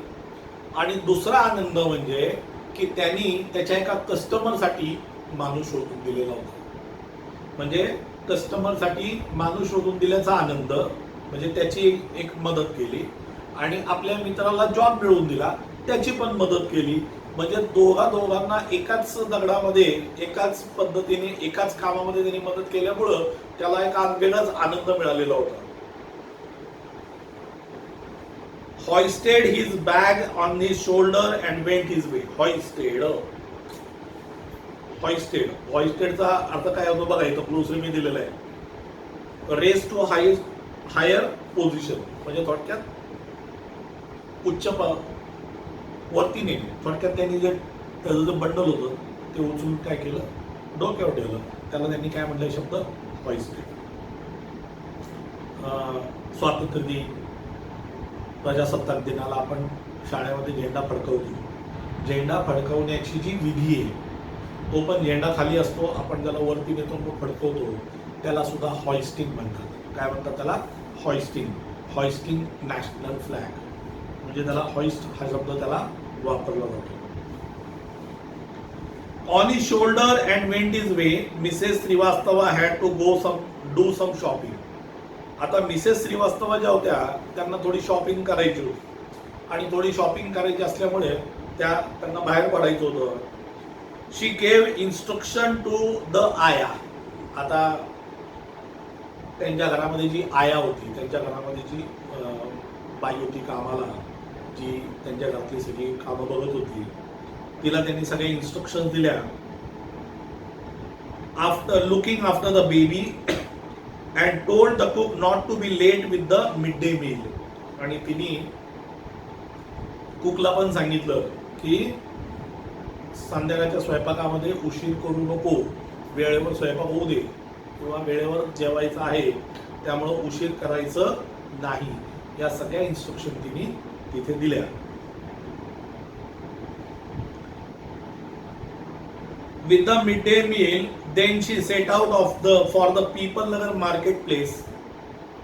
आणि दुसरा आनंद म्हणजे की त्यांनी त्याच्या एका कस्टमरसाठी माणूस शोधून दिलेला होता. म्हणजे कस्टमरसाठी माणूस शोधून दिल्याचा आनंद म्हणजे त्याची एक मदत केली आणि आपल्या मित्राला जॉब मिळवून दिला, त्याची पण मदत केली. म्हणजे दोघांना एकाच दगडामध्ये, एकाच पद्धतीने, एकाच कामामध्ये त्यांनी मदत केल्यामुळं त्याला एक वेगळाच आनंद मिळालेला होता. hoisted his bag on his shoulder and went his way. hoisted चा अर्थ काय होतो बघा, इथं ग्लोसरी मी दिलेला आहे. रेस टू हायर पोझिशन म्हणजे थोडक्यात उच्च वरती नेले. थोडक्यात त्यांनी जे त्याचं जे बंडल होतं ते उचलून काय केलं, डोक्यावर ठेवलं. त्याला त्यांनी काय म्हटलं शब्द? hoisted. स्वातंत्र्य दिन, प्रजासत्ताक दिनाला आपण शाळेमध्ये झेंडा फडकवतो. झेंडा फडकवण्याची जी विधी आहे तो पण झेंडा खाली असतो, आपण ज्याला वरती नेतो फडकवतो त्याला सुद्धा हॉइस्टिंग म्हणतात. काय म्हणतात त्याला? Hoisting national flag. म्हणजे त्याला हॉइस्ट हा शब्द त्याला वापरला जातो. On his shoulder and went his way. Mrs Srivastava had to do some shopping. आता मिसेस श्रीवास्तवा ज्या होत्या त्यांना थोडी शॉपिंग करायची होती आणि थोडी शॉपिंग करायची असल्यामुळे त्यांना बाहेर पडायचं होतं. शी गेव इन्स्ट्रक्शन टू द आया. आता त्यांच्या घरामध्ये जी आया होती, त्यांच्या घरामध्ये जी बाई होती कामाला, जी त्यांच्या घरातली सगळी कामं बघत होती, तिला त्यांनी सगळे इन्स्ट्रक्शन दिल्या. After looking after the baby and told the cook not to be late with the midday meal. आणि तिने कुकला पण सांगितलं की संध्याकाळच्या स्वयंपाकामध्ये उशीर करू नको, वेळेवर स्वयंपाक होऊ दे. किंवा वेळेवर जेवायचं आहे, त्यामुळं उशीर करायचं नाही. या सगळ्या इन्स्ट्रक्शन तिने तिथे दिल्या. With the midday meal, then she set out for the People Nagar market place.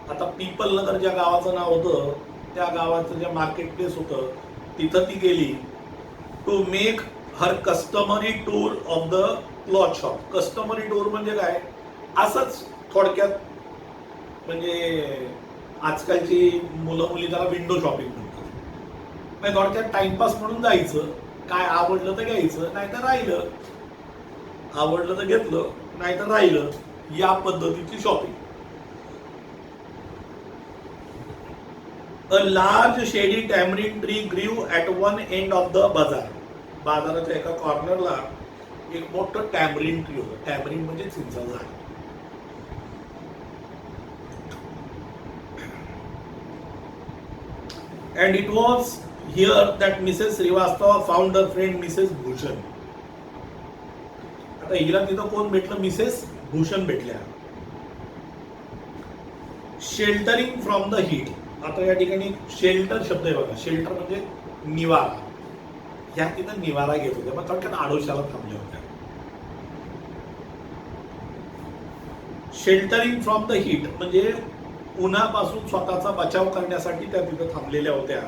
आता पीपल नगर ज्या गावाचं नाव होतं, त्या गावाचं जे मार्केट प्लेस होतं, तिथं ती गेली to make her customary tour of the cloth shop. Customary tour म्हणजे काय, असंच थोडक्यात, म्हणजे आजकालची मुलं मुली त्याला विंडो शॉपिंग म्हणतात. म्हणजे थोडक्यात टाइमपास म्हणून जायचं, काय आवडलं तर घ्यायचं, नाही तर राहिलं, आवडलं तर घेतलं, नाही तर राहिलं, या पद्धतीची shopping. A large shady tamarind tree grew at one end of the bazaar. बाजाराच्या एका कॉर्नरला एक मोठं टॅमरिन ट्री होतं. टॅमरिन म्हणजे चिंचाचं झाड. And it was here that Mrs. Srivastava found her friend Mrs. Bhushan. आता हिला तिथं कोण भेटलं? मिसेस भूषण भेटल्या. Sheltering from the heat. आता या ठिकाणी शेल्टर शब्द आहे बघा. शेल्टर म्हणजे निवारा. ह्या तिथं निवारा घेत होत्या, मग थोडक्यात आडोशाला थांबल्या होत्या. शेल्टरिंग फ्रॉम द हीट म्हणजे उन्हापासून स्वतःचा बचाव करण्यासाठी त्या तिथं थांबलेल्या होत्या.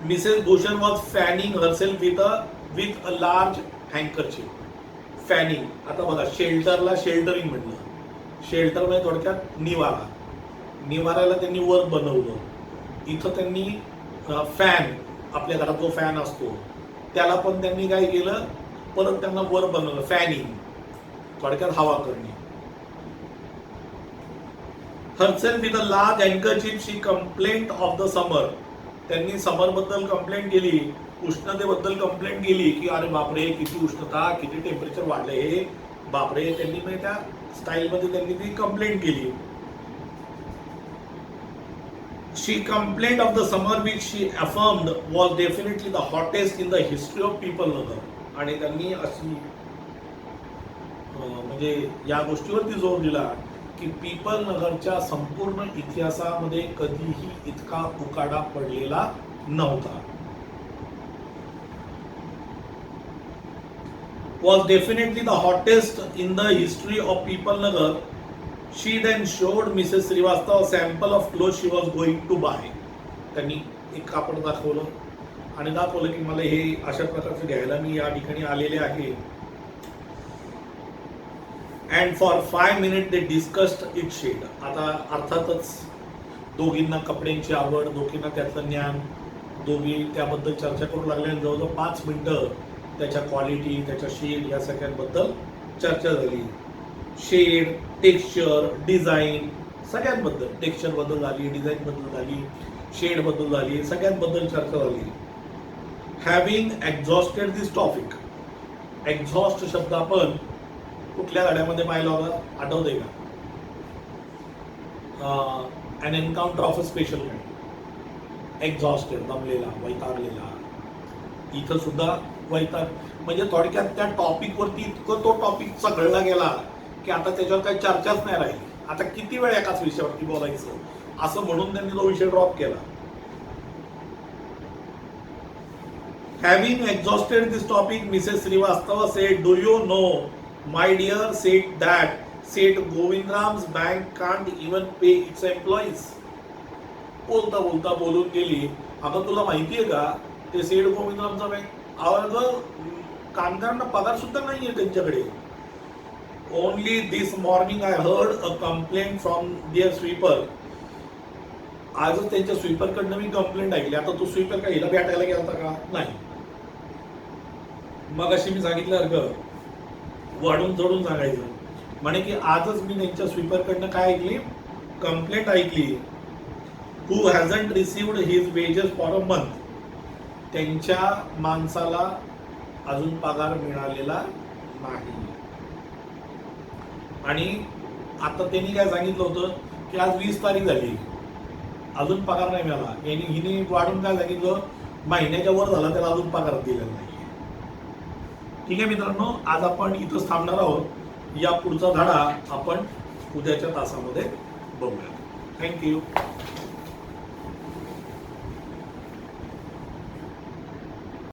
Mrs Bhushan was fanning herself with a large handkerchief. Fanning. आता बघा, शेल्टरला शेल्टरिंग म्हटलं. शेल्टर म्हणजे थोडक्यात निवारा. निवाराला त्यांनी वर बनवलं. इथं त्यांनी फॅन, आपल्या घरात जो फॅन असतो त्याला पण त्यांनी काय केलं, परत त्यांना वर बनवलं. फॅनिंग, थोडक्यात हवा करणे. Herself with a large handkerchief she complaint of the summer. त्यांनी समर बद्दल कंप्लेंट केली, उष्णतेबद्दल कंप्लेंट केली की अरे बापरे किती उष्णता, किती टेम्परेचर वाढले हे बापरे. त्यांनी म्हणजे त्या स्टाईलमध्ये त्यांनी ती कंप्लेंट केली. She complained of the summer which she affirmed was definitely the hottest in the history of People Nagar. आणि त्यांनी अशी म्हणजे या गोष्टीवरती जोर दिला की पीपल नगरच्या संपूर्ण इतिहासामध्ये कधीही इतका उकाडा पडलेला नव्हता. Was definitely the hottest in the history of People Nagar. She then showed Mrs. Srivastava a sample of clothes she was going to buy. त्यांनी एक कापड दाखवलं आणि दाखवलं की मला हे अशा प्रकारचं घ्यायला मी या ठिकाणी आलेले आहे. And for 5 minutes they discussed its shade. आता अर्थातच दोघींना कपड्यांची आवड, दोघींना त्यातलं ज्ञान, दोघी त्याबद्दल चर्चा करू लागल्या. जवळजवळ 5 मिनिटं त्याच्या क्वालिटी, त्याच्या शेड या सगळ्यांबद्दल चर्चा झाली. शेड, टेक्स्चर, डिझाईन सगळ्यांबद्दल. टेक्स्चर बद्दल झाली, डिझाईन बद्दल झाली, शेड बद्दल झाली, सगळ्यांबद्दल चर्चा झाली. हॅव्हिंग एक्झॉस्टेड दिस टॉपिक. एक्झॉस्ट शब्द आपण कुठल्या गाड्यामध्ये पाहिला होता आठवतंय का? अन एन्काउंटर ऑफ अ स्पेशल गाडी. एक्झॉस्टेड, दमलेला, वैतागलेला. इथं सुद्धा वैताग म्हणजे थोडक्यात त्या टॉपिक वरती इतकं तो टॉपिक चघळला गेला की आता त्याच्यावर काही चर्चाच नाही राहिली. आता किती वेळ एकाच विषयावरती बोलायचं असं म्हणून त्यांनी तो विषय ड्रॉप केला. Having exhausted this topic, Mrs. Srivastava said, "Do you know, my dear, said Govindram's bank can't even pay its employees." बोलता बोलता बोलून गेली, अगं तुला माहितीये का ते सेठ गोविंदरामचा बँक, अगं कामगारांना पगार सुद्धा नाहीये त्यांच्याकडे. Only this morning I heard a complaint from their sweeper. आजच त्यांच्या स्वीपरकडनं मी कंप्लेंट ऐकली. आता तो स्वीपर का हिला भेटायला गेला होता का? नाही. मग अशी मी सांगितलं ग, वाढून चढून सांगायचं म्हणे की आजच मी त्यांच्या स्वीपरकडनं काय ऐकली, कंप्लेंट ऐकली. Who hasn't received his wages for a month. त्यांच्या माणसाला अजून पगार मिळालेला नाही. आणि आता त्यांनी काय सांगितलं होतं की आज 20 तारीख झाली, अजून पगार नाही मिळाला. हिने वाढून काय सांगितलं, महिन्याच्या वर झाला त्याला अजून पगार दिलेला नाही. ठीक आहे मित्रांनो, आज आपण इथंच थांबणार आहोत. या पुढचा धडा आपण उद्याच्या तासामध्ये बघूया. थँक्यू.